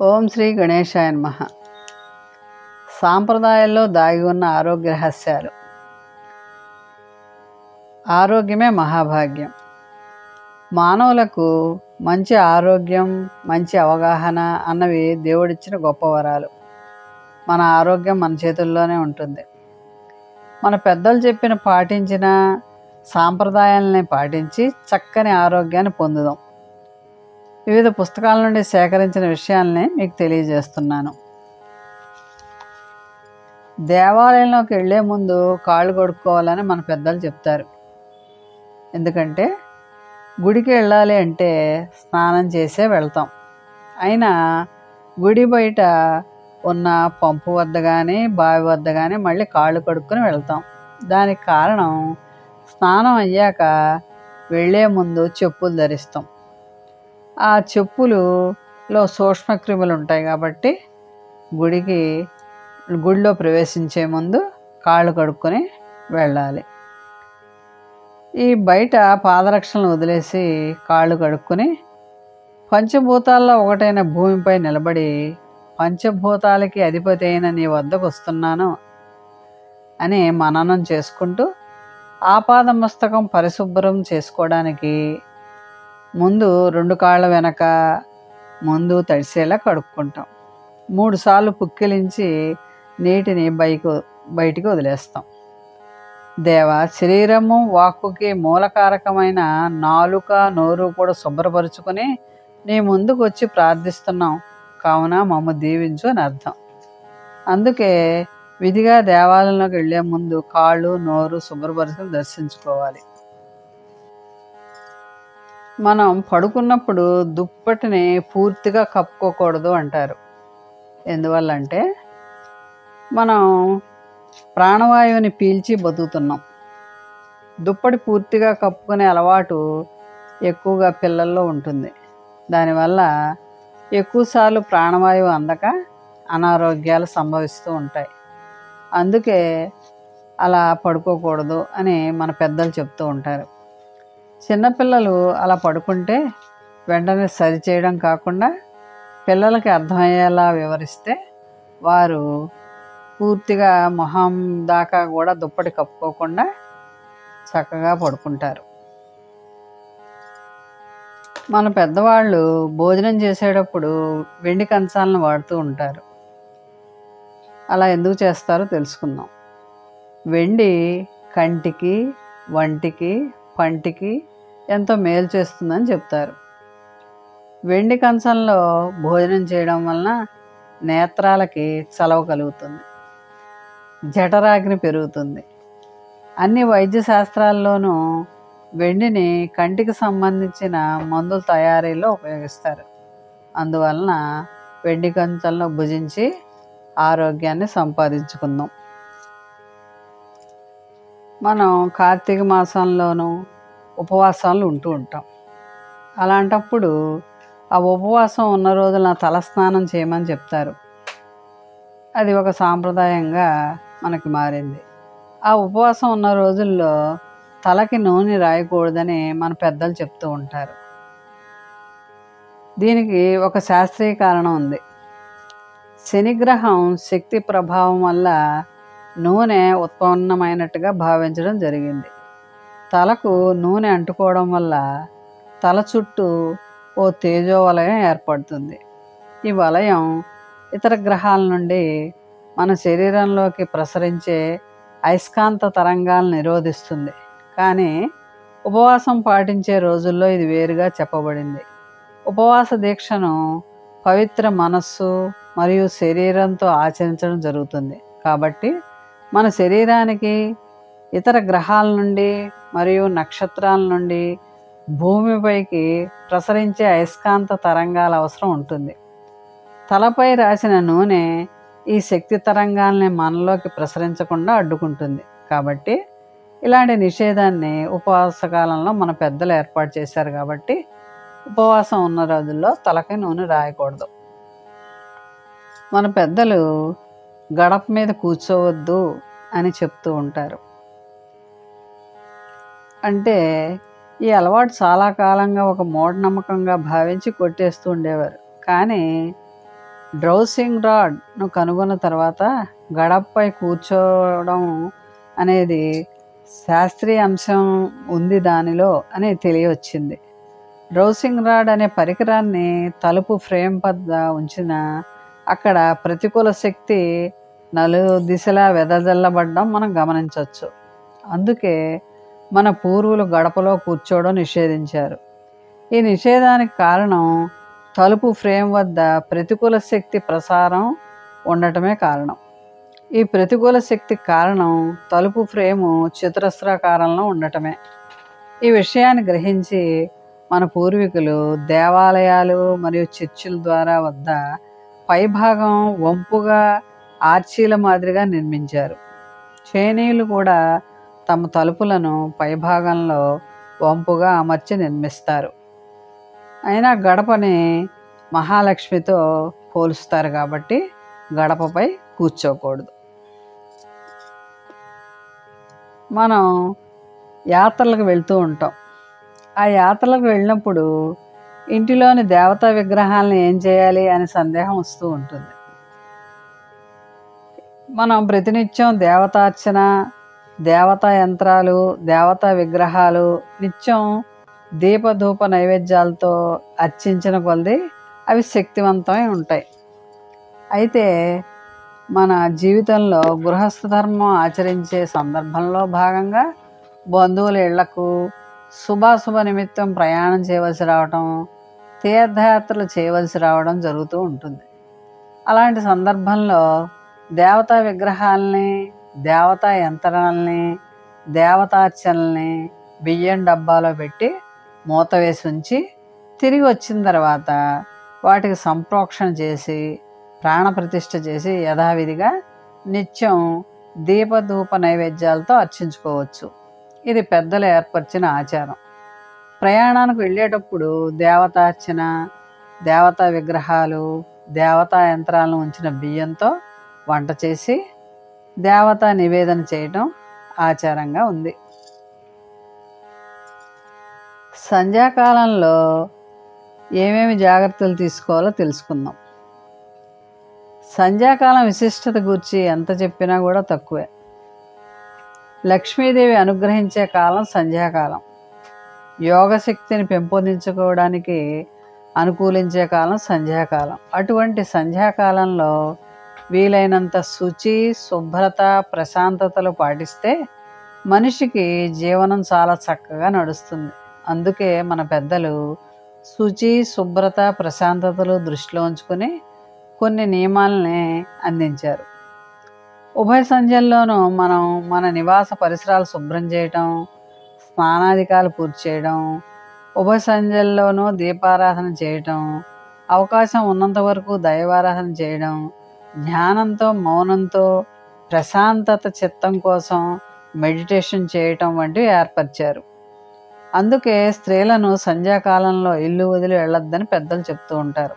ఓం శ్రీ గణేశాయ నమః. సాంప్రదాయాల్లో దాగి ఉన్న ఆరోగ్య రహస్యాలు. ఆరోగ్యమే మహాభాగ్యం. మానవులకు మంచి ఆరోగ్యం, మంచి అవగాహన అన్నవి దేవుడిచ్చిన గొప్ప వరాలు. మన ఆరోగ్యం మన చేతుల్లోనే ఉంటుంది. మన పెద్దలు చెప్పిన పాటించిన సాంప్రదాయాలని పాటించి చక్కని ఆరోగ్యాన్ని పొందుదాం. వివిధ పుస్తకాల నుండి సేకరించిన విషయాల్ని మీకు తెలియజేస్తున్నాను. దేవాలయంలోకి వెళ్ళే ముందు కాళ్ళు కడుక్కోవాలని మన పెద్దలు చెప్తారు. ఎందుకంటే గుడికి వెళ్ళాలి అంటే స్నానం చేసే వెళ్తాం. అయినా గుడి బయట ఉన్న పంపు వద్ద కానీ బావి వద్ద కానీ మళ్ళీ కాళ్ళు కడుక్కొని వెళ్తాం. దానికి కారణం స్నానం అయ్యాక వెళ్ళే ముందు చెప్పులు ధరిస్తాం. ఆ చెప్పులలో సూక్ష్మక్రిములు ఉంటాయి కాబట్టి గుడిలో ప్రవేశించే ముందు కాళ్ళు కడుక్కొని వెళ్ళాలి. ఈ బయట పాదరక్షలను వదిలేసి కాళ్ళు కడుక్కొని పంచభూతాల్లో ఒకటైన భూమిపై నిలబడి పంచభూతాలకి అధిపతి అయిన నీ వద్దకు వస్తున్నాను అని మననం చేసుకుంటూ ఆపాదమస్తకం పరిశుభ్రం చేసుకోవడానికి ముందు 2 కాళ్ళ వెనక ముందు తడిసేలా కడుక్కుంటాం. 3 సార్లు పుక్కిలించి నీటిని బయటికి వదిలేస్తాం. దేవా, శరీరము వాక్కుకి మూలకారకమైన నాలుక నోరు కూడా శుభ్రపరుచుకొని నీ ముందుకు వచ్చి ప్రార్థిస్తున్నాం కావున మమ్మ దీవించు అని అర్థం. అందుకే విధిగా దేవాలయంలోకి వెళ్ళే ముందు కాళ్ళు నోరు శుభ్రపరుచుకొని దర్శించుకోవాలి. మనం పడుకున్నప్పుడు దుప్పటిని పూర్తిగా కప్పుకోకూడదు అంటారు. ఎందువల్ల అంటే మనం ప్రాణవాయువుని పీల్చి బతుకుతున్నాం. దుప్పటి పూర్తిగా కప్పుకునే అలవాటు ఎక్కువగా పిల్లల్లో ఉంటుంది. దానివల్ల ఎక్కువసార్లు ప్రాణవాయువు అందక అనారోగ్యాలు సంభవిస్తూ ఉంటాయి. అందుకే అలా పడుకోకూడదు అని మన పెద్దలు చెప్తూ ఉంటారు. చిన్నపిల్లలు అలా పడుకుంటే వెంటనే సరిచేయడం కాకుండా పిల్లలకి అర్థమయ్యేలా వివరిస్తే వారు పూర్తిగా మొహం దాకా కూడా దుప్పటి కప్పుకోకుండా చక్కగా పడుకుంటారు. మన పెద్దవాళ్ళు భోజనం చేసేటప్పుడు వెండి కంచాలను వాడుతూ ఉంటారు. అలా ఎందుకు చేస్తారో తెలుసుకుందాం. వెండి కంటికి, వంటికి, పంటికి ఎంతో మేలు చేస్తుందని చెప్తారు. వెండి కంచంలో భోజనం చేయడం వలన నేత్రాలకి చలవ కలుగుతుంది, జఠరాగ్ని పెరుగుతుంది. అన్ని వైద్య శాస్త్రాల్లోనూ వెండిని కంటికి సంబంధించిన మందుల తయారీలో ఉపయోగిస్తారు. అందువలన వెండి కంచంలో భుజించి ఆరోగ్యాన్ని సంపాదించుకుందాం. మనం కార్తీక మాసంలోనూ ఉపవాసాలు ఉంటూ ఉంటాం. అలాంటప్పుడు ఆ ఉపవాసం ఉన్న రోజున తలస్నానం చేయమని చెప్తారు. అది ఒక సాంప్రదాయంగా మనకి మారింది. ఆ ఉపవాసం ఉన్న రోజుల్లో తలకి నూనె రాయకూడదని మన పెద్దలు చెప్తూ ఉంటారు. దీనికి ఒక శాస్త్రీయ కారణం ఉంది. శనిగ్రహం శక్తి ప్రభావం వల్ల నూనె ఉత్పన్నమైనట్టుగా భావించడం జరిగింది. తలకు నూనె అంటుకోవడం వల్ల తల చుట్టూ ఓ తేజోవలయం ఏర్పడుతుంది. ఈ వలయం ఇతర గ్రహాల నుండి మన శరీరంలోకి ప్రసరించే అయస్కాంత తరంగాలను నిరోధిస్తుంది. కానీ ఉపవాసం పాటించే రోజుల్లో ఇది వేరుగా చెప్పబడింది. ఉపవాస దీక్షను పవిత్ర మనస్సు మరియు శరీరంతో ఆచరించడం జరుగుతుంది. కాబట్టి మన శరీరానికి ఇతర గ్రహాల నుండి మరియు నక్షత్రాల నుండి భూమిపైకి ప్రసరించే అయస్కాంత తరంగాల అవసరం ఉంటుంది. తలపై రాసిన నూనె ఈ శక్తి తరంగాల్ని మనలోకి ప్రసరించకుండా అడ్డుకుంటుంది. కాబట్టి ఇలాంటి నిషేధాన్ని ఉపవాస కాలంలో మన పెద్దలు ఏర్పాటు చేశారు. కాబట్టి ఉపవాసం ఉన్న రోజుల్లో తలకి నూనె రాయకూడదు. మన పెద్దలు గడప మీద కూర్చోవద్దు అని చెప్తూ ఉంటారు. అంటే ఈ అలవాటు చాలా కాలంగా ఒక మూఢనమ్మకంగా భావించి కొట్టేస్తూ ఉండేవారు. కానీ డ్రౌసింగ్ రాడ్ను కనుగొన్న తర్వాత గడపపై కూర్చోవడం అనేది శాస్త్రీయ అంశం ఉంది దానిలో అని తెలియవచ్చింది. డ్రౌసింగ్ రాడ్ అనే పరికరాన్ని తలుపు ఫ్రేమ్ వద్ద ఉంచిన అక్కడ ప్రతికూల శక్తి దిశలా వెదజల్లబడడం మనం గమనించవచ్చు. అందుకే మన పూర్వులు గడపలో కూర్చోవడం నిషేధించారు. ఈ నిషేధానికి కారణం తలుపు ఫ్రేమ్ వద్ద ప్రతికూల శక్తి ప్రసారం ఉండటమే కారణం. ఈ ప్రతికూల శక్తి కారణం తలుపు ఫ్రేము చతురస్రాకారంలో ఉండటమే. ఈ విషయాన్ని గ్రహించి మన పూర్వీకులు దేవాలయాలు మరియు చర్చిల ద్వారా వద్ద పైభాగం వంపుగా ఆర్చీల మాదిరిగా నిర్మించారు. చైనీయులు కూడా తమ తలుపులను పైభాగంలో వంపుగా అమర్చి నిర్మిస్తారు. అయినా గడపని మహాలక్ష్మితో పోలుస్తారు కాబట్టి గడపపై కూర్చోకూడదు. మనం యాత్రలకు వెళ్తూ ఉంటాం. ఆ యాత్రలకు వెళ్ళినప్పుడు ఇంటిలోని దేవతా విగ్రహాలను ఏం చేయాలి అనే సందేహం వస్తూ ఉంటుంది. మనం ప్రతినిత్యం దేవతార్చన, దేవతా యంత్రాలు, దేవతా విగ్రహాలు నిత్యం దీపధూప నైవేద్యాలతో అర్చించిన కొలది అవి శక్తివంతమై ఉంటాయి. అయితే మన జీవితంలో గృహస్థ ధర్మం ఆచరించే సందర్భంలో భాగంగా బంధువుల ఇళ్లకు శుభాశుభ నిమిత్తం ప్రయాణం చేయవలసి రావడం, తీర్థయాత్రలు చేయవలసి రావడం జరుగుతూ ఉంటుంది. అలాంటి సందర్భంలో దేవతా విగ్రహాలని, దేవతా యంత్రాలని, దేవతార్చనల్ని బియ్యం డబ్బాలో పెట్టి మూత వేసి ఉంచి తిరిగి వచ్చిన తర్వాత వాటికి సంప్రోక్షణ చేసి ప్రాణప్రతిష్ఠ చేసి యథావిధిగా నిత్యం దీపధూప నైవేద్యాలతో అర్చించుకోవచ్చు. ఇది పెద్దలు ఏర్పరిచిన ఆచారం. ప్రయాణానికి వెళ్ళేటప్పుడు దేవతార్చన, దేవతా విగ్రహాలు, దేవతా యంత్రాలను ఉంచిన బియ్యంతో వంట చేసి దేవతా నివేదన చేయటం ఆచారంగా ఉంది. సంధ్యాకాలంలో ఏమేమి జాగ్రత్తలు తీసుకోవాలో తెలుసుకుందాం. సంధ్యాకాలం విశిష్టత గురించి ఎంత చెప్పినా కూడా తక్కువే. లక్ష్మీదేవి అనుగ్రహించే కాలం సంధ్యాకాలం. యోగశక్తిని పెంపొందించుకోవడానికి అనుకూలించే కాలం సంధ్యాకాలం. అటువంటి సంధ్యాకాలంలో వీలైనంత శుచి, శుభ్రత, ప్రశాంతతలు పాటిస్తే మనిషికి జీవనం చాలా చక్కగా నడుస్తుంది. అందుకే మన పెద్దలు శుచి, శుభ్రత, ప్రశాంతతలు దృష్టిలో ఉంచుకొని కొన్ని నియమాలని అందించారు. ఉభయ సంధ్యల్లోనూ మనం మన నివాస పరిసరాలు శుభ్రం చేయటం, స్నానాధికాలు పూర్తి చేయడం, ఉభయ సంధ్యల్లోనూ దీపారాధన చేయటం, అవకాశం ఉన్నంత వరకు దైవారాధన చేయడం, జ్ఞానంతో మౌనంతో ప్రశాంతత చిత్తం కోసం మెడిటేషన్ చేయటం వంటివి ఏర్పరిచారు. అందుకే స్త్రీలను సంధ్యాకాలంలో ఇల్లు వదిలి వెళ్ళొద్దని పెద్దలు చెప్తూ ఉంటారు.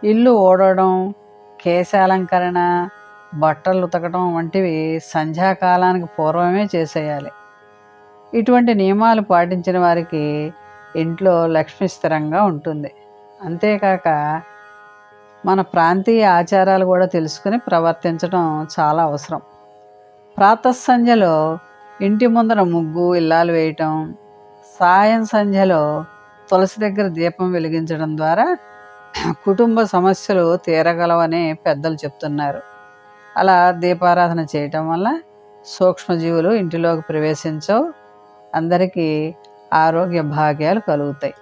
ఇల్లు ఊడవడం, కేశాలంకరణ, బట్టలు ఉతకడం వంటివి సంధ్యాకాలానికి పూర్వమే చేసేయాలి. ఇటువంటి నియమాలు పాటించిన వారికి ఇంట్లో లక్ష్మి స్థిరంగా ఉంటుంది. అంతేకాక మన ప్రాంతీయ ఆచారాలు కూడా తెలుసుకుని ప్రవర్తించడం చాలా అవసరం. ప్రాతఃసంధ్యలో ఇంటి ముందర ముగ్గు, ఇల్లాలు వేయటం, సాయం సంధ్యలో తులసి దగ్గర దీపం వెలిగించడం ద్వారా కుటుంబ సమస్యలు తీరగలవని పెద్దలు చెప్తున్నారు. అలా దీపారాధన చేయటం వల్ల సూక్ష్మజీవులు ఇంటిలోకి ప్రవేశించవు, అందరికీ ఆరోగ్య భాగ్యాలు కలుగుతాయి.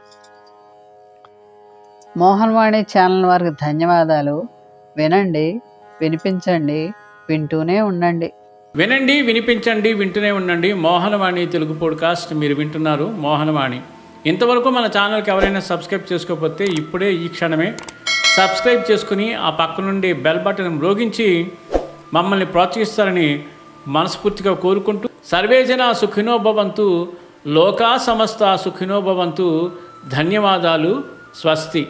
మోహన్వాణి ఛానల్ వారికి ధన్యవాదాలు. వినండి, వినిపించండి, వింటూనే ఉండండి. వినండి, వినిపించండి, వింటూనే ఉండండి. మోహనవాణి తెలుగు పాడ్కాస్ట్ మీరు వింటున్నారు. మోహనవాణి. ఇంతవరకు మన ఛానల్కి ఎవరైనా సబ్స్క్రైబ్ చేసుకోకపోతే ఇప్పుడే ఈ క్షణమే సబ్స్క్రైబ్ చేసుకుని ఆ పక్క నుండి బెల్ బటన్ మ్రోగించి మమ్మల్ని ప్రోత్సహిస్తారని మనస్ఫూర్తిగా కోరుకుంటూ, సర్వేజన సుఖినో భవంతు, లోకా సమస్త సుఖినో భవంతు. ధన్యవాదాలు. స్వస్తి.